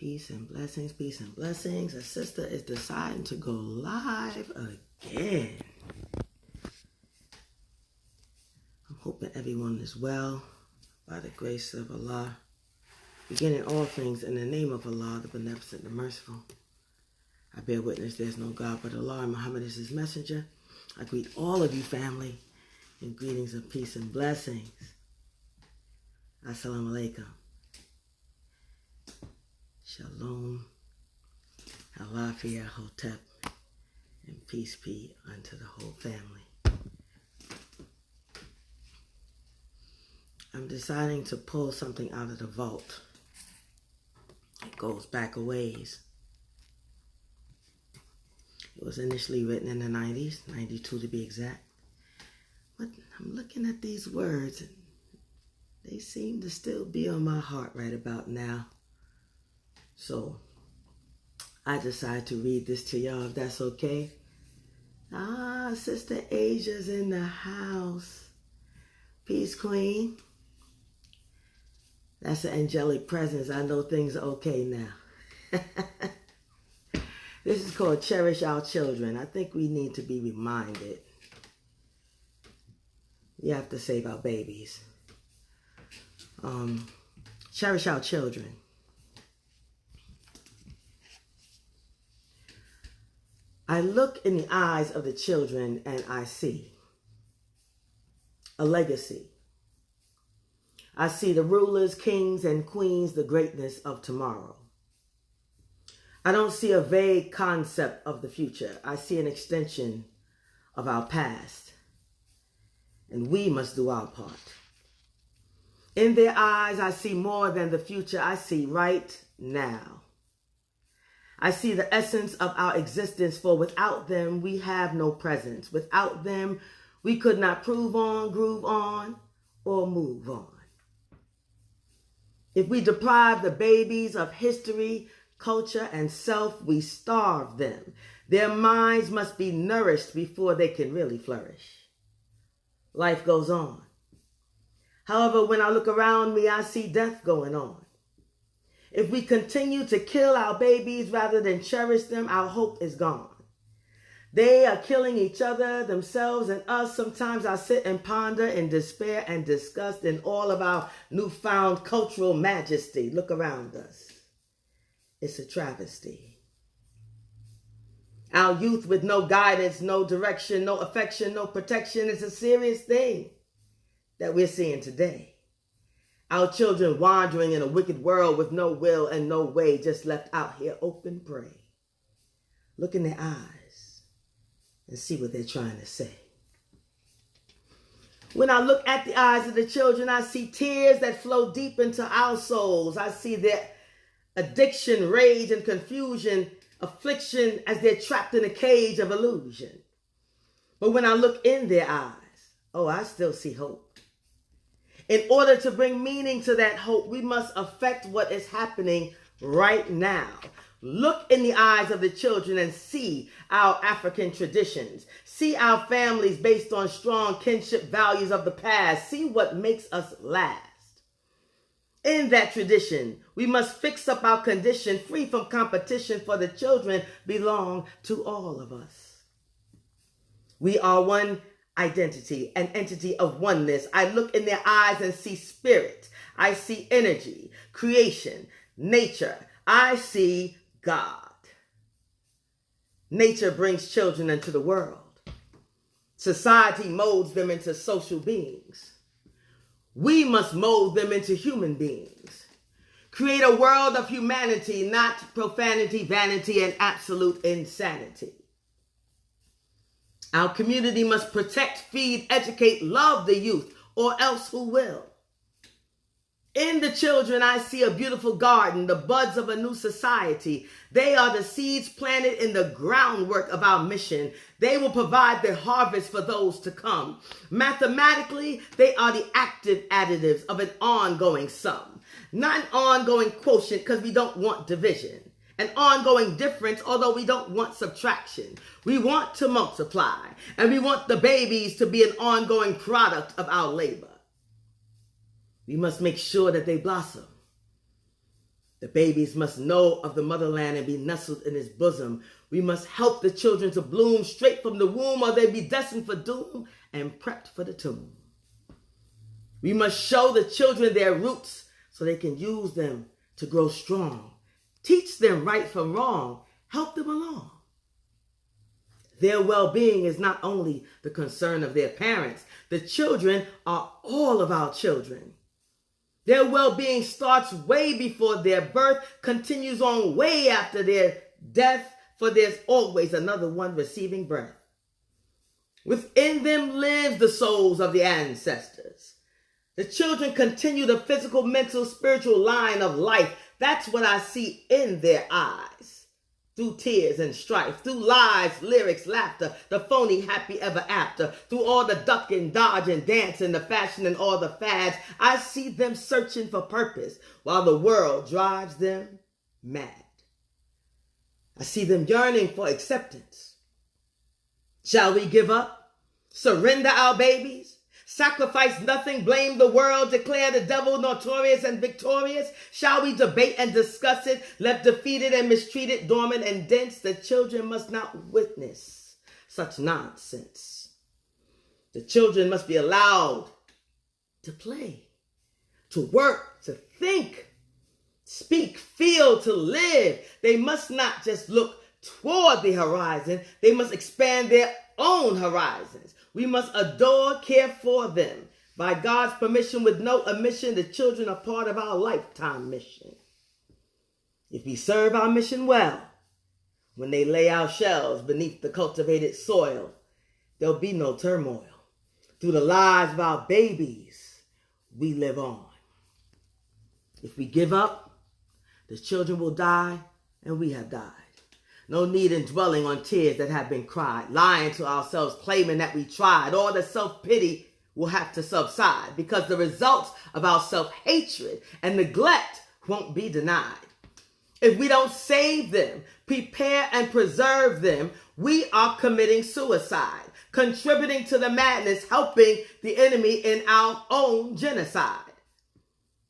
Peace and blessings, peace and blessings. A sister is deciding to go live again. I'm hoping everyone is well by the grace of Allah. Beginning all things in the name of Allah, the beneficent, the merciful. I bear witness there's no God but Allah, and Muhammad is his messenger. I greet all of you family in greetings of peace and blessings. Assalamu alaikum. Shalom, Alafia, Hotep, and peace be unto the whole family. I'm deciding to pull something out of the vault. It goes back a ways. It was initially written in the 90s, 92 to be exact. But I'm looking at these words and they seem to still be on my heart right about now. So, I decided to read this to y'all, if that's okay. Sister Asia's in the house. Peace, Queen. That's an angelic presence. I know things are okay now. This is called Cherish Our Children. I think we need to be reminded. You have to save our babies. Cherish our children. I look in the eyes of the children and I see a legacy. I see the rulers, kings, and queens, the greatness of tomorrow. I don't see a vague concept of the future. I see an extension of our past. And we must do our part. In their eyes, I see more than the future. I see right now. I see the essence of our existence, for without them, we have no presence. Without them, we could not prove on, groove on, or move on. If we deprive the babies of history, culture, and self, we starve them. Their minds must be nourished before they can really flourish. Life goes on. However, when I look around me, I see death going on. If we continue to kill our babies rather than cherish them, our hope is gone. They are killing each other, themselves, and us. Sometimes I sit and ponder in despair and disgust in all of our newfound cultural majesty. Look around us. It's a travesty. Our youth with no guidance, no direction, no affection, no protection is a serious thing that we're seeing today. Our children wandering in a wicked world with no will and no way, just left out here open prey. Look in their eyes and see what they're trying to say. When I look at the eyes of the children, I see tears that flow deep into our souls. I see their addiction, rage, and confusion, affliction as they're trapped in a cage of illusion. But when I look in their eyes, I still see hope. In order to bring meaning to that hope, we must affect what is happening right now. Look in the eyes of the children and see our African traditions. See our families based on strong kinship values of the past. See what makes us last. In that tradition, we must fix up our condition free from competition, for the children belong to all of us. We are one identity, an entity of oneness. I look in their eyes and see spirit. I see energy, creation, nature. I see God. Nature brings children into the world. Society molds them into social beings. We must mold them into human beings. Create a world of humanity, not profanity, vanity, and absolute insanity. Our community must protect, feed, educate, love the youth, or else who will? In the children, I see a beautiful garden, the buds of a new society. They are the seeds planted in the groundwork of our mission. They will provide the harvest for those to come. Mathematically, they are the active additives of an ongoing sum. Not an ongoing quotient, because we don't want division. An ongoing difference, although we don't want subtraction. We want to multiply, and we want the babies to be an ongoing product of our labor. We must make sure that they blossom. The babies must know of the motherland and be nestled in his bosom. We must help the children to bloom straight from the womb, or they be destined for doom and prepped for the tomb. We must show the children their roots so they can use them to grow strong. Teach them right from wrong. Help them along. Their well-being is not only the concern of their parents. The children are all of our children. Their well-being starts way before their birth, continues on way after their death, for there's always another one receiving breath. Within them lives the souls of the ancestors. The children continue the physical, mental, spiritual line of life. That's what I see in their eyes. Through tears and strife, through lies, lyrics, laughter, the phony happy ever after, through all the ducking, dodging, dancing, the fashion and all the fads, I see them searching for purpose while the world drives them mad. I see them yearning for acceptance. Shall we give up? Surrender our babies? Sacrifice nothing, blame the world, declare the devil notorious and victorious? Shall we debate and discuss it, left defeated and mistreated, dormant and dense? The children must not witness such nonsense. The children must be allowed to play, to work, to think, speak, feel, to live. They must not just look toward the horizon. They must expand their own horizons. We must adore, care for them. By God's permission, with no omission, the children are part of our lifetime mission. If we serve our mission well, when they lay our shells beneath the cultivated soil, there'll be no turmoil. Through the lives of our babies, we live on. If we give up, the children will die, and we have died. No need in dwelling on tears that have been cried, lying to ourselves, claiming that we tried. All the self-pity will have to subside because the results of our self-hatred and neglect won't be denied. If we don't save them, prepare and preserve them, we are committing suicide, contributing to the madness, helping the enemy in our own genocide.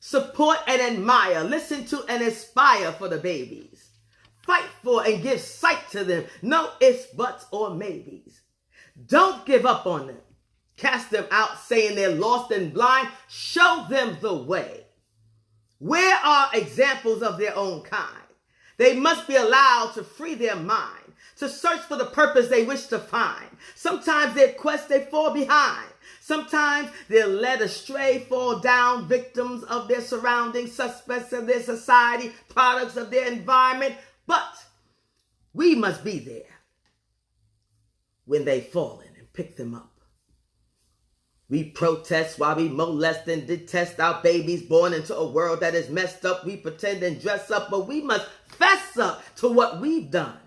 Support and admire, listen to and aspire for the babies. Fight for and give sight to them. No ifs, buts, or maybes. Don't give up on them. Cast them out saying they're lost and blind. Show them the way. Where are examples of their own kind? They must be allowed to free their mind, to search for the purpose they wish to find. Sometimes their quest they fall behind. Sometimes they're led astray, fall down, victims of their surroundings, suspects of their society, products of their environment. But we must be there when they've fallen and pick them up. We protest while we molest and detest our babies born into a world that is messed up. We pretend and dress up, but we must fess up to what we've done.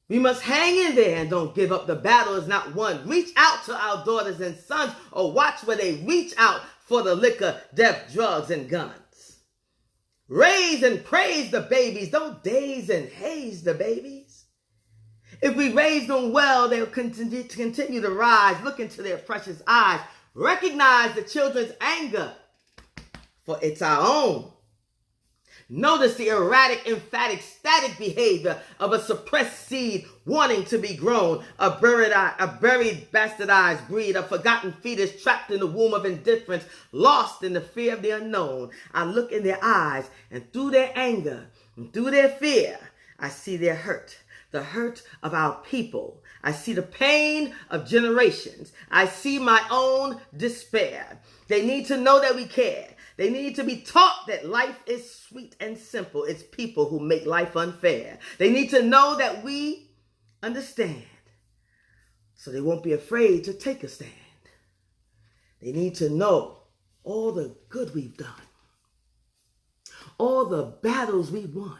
We must hang in there and don't give up. The battle is not won. Reach out to our daughters and sons, or watch where they reach out for the liquor, death, drugs, and guns. Raise and praise the babies. Don't daze and haze the babies. If we raise them well, they'll continue to rise. Look into their precious eyes. Recognize the children's anger, for it's our own. Notice the erratic, emphatic, static behavior of a suppressed seed wanting to be grown, a buried, bastardized breed, a forgotten fetus trapped in the womb of indifference, lost in the fear of the unknown. I look in their eyes, and through their anger and through their fear, I see their hurt, the hurt of our people. I see the pain of generations. I see my own despair. They need to know that we care. They need to be taught that life is sweet and simple. It's people who make life unfair. They need to know that we understand, so they won't be afraid to take a stand. They need to know all the good we've done, all the battles we won,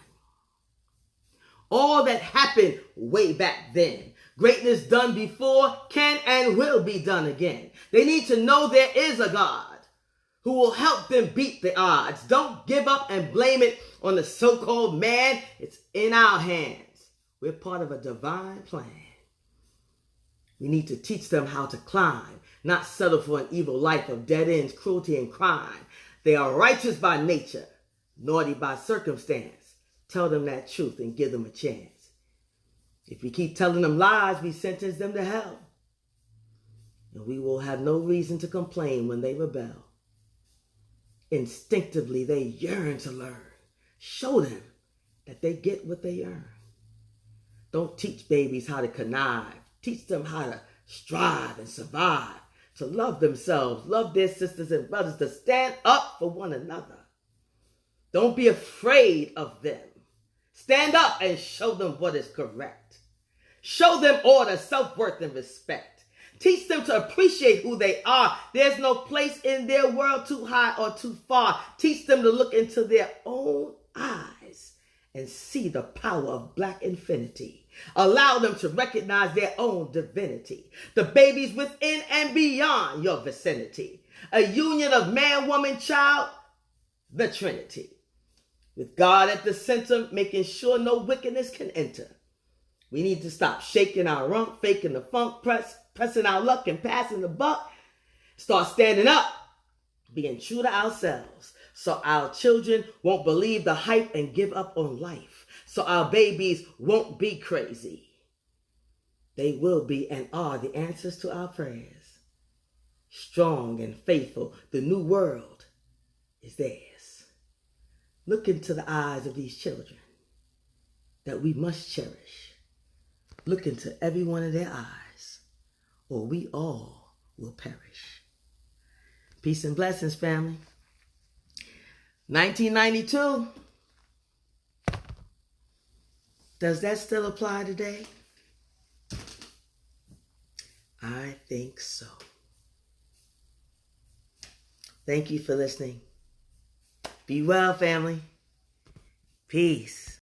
all that happened way back then. Greatness done before can and will be done again. They need to know there is a God who will help them beat the odds. Don't give up and blame it on the so-called man. It's in our hands. We're part of a divine plan. We need to teach them how to climb, not settle for an evil life of dead ends, cruelty, and crime. They are righteous by nature, naughty by circumstance, tell them that truth and give them a chance. If we keep telling them lies, we sentence them to hell. And we will have no reason to complain when they rebel. Instinctively, they yearn to learn. Show them that they get what they earn. Don't teach babies how to connive. Teach them how to strive and survive, to love themselves, love their sisters and brothers, to stand up for one another. Don't be afraid of them. Stand up and show them what is correct. Show them order, self-worth, and respect. Teach them to appreciate who they are. There's no place in their world too high or too far. Teach them to look into their own eyes and see the power of Black infinity. Allow them to recognize their own divinity. The babies within and beyond your vicinity. A union of man, woman, child, the Trinity. With God at the center, making sure no wickedness can enter. We need to stop shaking our rump, faking the funk, pressing our luck and passing the buck. Start standing up, being true to ourselves, so our children won't believe the hype and give up on life. So our babies won't be crazy. They will be and are the answers to our prayers. Strong and faithful, the new world is theirs. Look into the eyes of these children that we must cherish. Look into every one of their eyes, or we all will perish. Peace and blessings, family. 1992. Does that still apply today? I think so. Thank you for listening. Be well, family. Peace.